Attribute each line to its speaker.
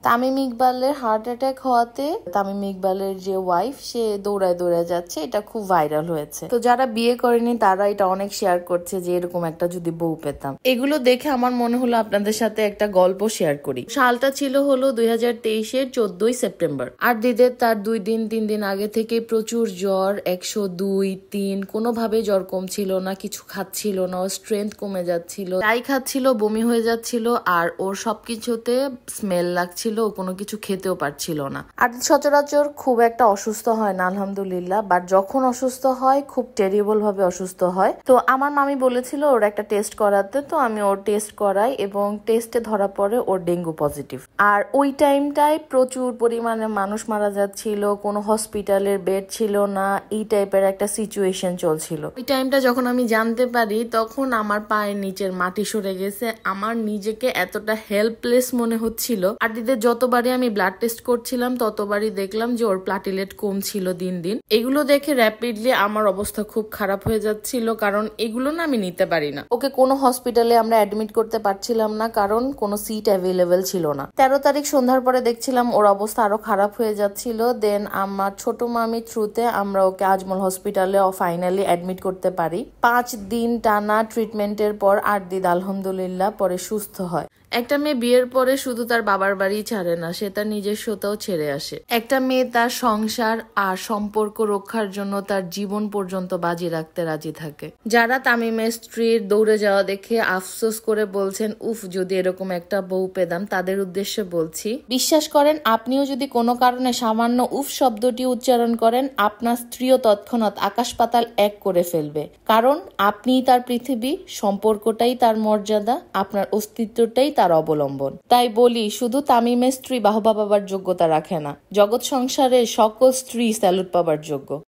Speaker 1: তামিম ইকবালের heart attack হওয়াতে তামিম ইকবালের যে ওয়াইফ সে দৌড়ায় দৌড়ায় যাচ্ছে, এটা খুব ভাইরাল হয়েছে। তো যারা বিয়ে করেনি তারা এটা অনেক শেয়ার করছে যে এরকম একটা যদি বউ পেতাম। এগুলো দেখে আমার মনে হলো আপনাদের সাথে একটা গল্প শেয়ার করি। সালটা ছিল হলো 2023-এর 14ই সেপ্টেম্বর। আর দিদের তার 2-3 দিন আগে থেকে প্রচুর জ্বর, 102-3, কোনোভাবে জ্বর কমছিল না, কিছু খাচ্ছিল না, ওর স্ট্রেংথ কমে যাচ্ছিল, চাই খাচ্ছিল, বমি হয়ে যাচ্ছিল, আর ওর সবকিছুতে স্মেল লাগছিল, ও কোনো কিছু খেতেও পারছিল না। আর সচরাচর খুব একটা অসুস্থ হয় না আলহামদুলিল্লাহ, বাট যখন অসুস্থ হয় খুব টেরিবল ভাবে অসুস্থ হয়। তো আমার মামি বলেছিল ওর একটা টেস্ট করাতে, তো আমি ওর টেস্ট করাই এবং টেস্টে ধরা পড়ে ওর ডেঙ্গু পজিটিভ। আর ওই টাইমটায় প্রচুর পরিমাণে মানুষ মারা যাচ্ছিল, কোনো হসপিটালের বেড ছিল না, এই টাইপের একটা সিচুয়েশন চলছিল। ওই টাইমটা যখন আমি জানতে পারি তখন আমার পায়ের নিচের মাটি সরে গেছে, আমার নিজেকে এতটা হেল্পলেস মনে হচ্ছিল। আর দিদের যতবারই আমি ব্লাড টেস্ট করছিলাম ততবারই দেখলাম যে ওর প্লাটিলেট কমছিল দিন দিন। এগুলো দেখে র্যাপিডলি আমার অবস্থা খুব খারাপ হয়ে যাচ্ছিল, কারণ এগুলো না আমি নিতে পারি না। ওকে কোনো হসপিটালে আমরা অ্যাডমিট করতে পারছিলাম না, কারণ কোনো সিট অ্যাভেলেবেল ছিল না। 13 তারিখ সন্ধ্যার পরে দেখছিলাম ওর অবস্থা আরো খারাপ হয়ে যাচ্ছিল। দেন আমার ছোট মামি থ্রুতে আমরা ওকে আজমল হসপিটালে ফাইনালি অ্যাডমিট করতে পারি। 5 দিন টানা ট্রিটমেন্টের পর 8 দিন আলহামদুলিল্লাহ পরে সুস্থ হয়। একটা মেয়ে বিয়ের পরে শুধু তার বাবার বাড়ি ছাড়ে না, সে তার নিজস্বতাও ছেড়ে আসে। একটা মেয়ে তার সংসার আর সম্পর্ক রক্ষার জন্য তার জীবন পর্যন্ত বাজি রাখতে রাজি থাকে। যারা তামিমের স্ত্রীর দৌড়ে যাওয়া দেখে আফসোস করে বলছেন উফ যদি এরকম একটা বউ পেতাম, তাদের উদ্দেশ্যে বলছি, বিশ্বাস করেন আপনিও যদি কোনো কারণে সামান্য উফ শব্দটি উচ্চারণ করেন, আপনার স্ত্রীও তৎক্ষণাৎ আকাশ পাতাল এক করে ফেলবে। কারণ আপনিই তার পৃথিবী, সম্পর্কটাই তার মর্যাদা, আপনার অস্তিত্বটাই তার অবলম্বন। তাই বলি, শুধু তামিমের স্ত্রী বাহবা পাবার যোগ্যতা রাখে না, জগৎ সংসারে সকল স্ত্রী স্যালুট পাবার যোগ্য।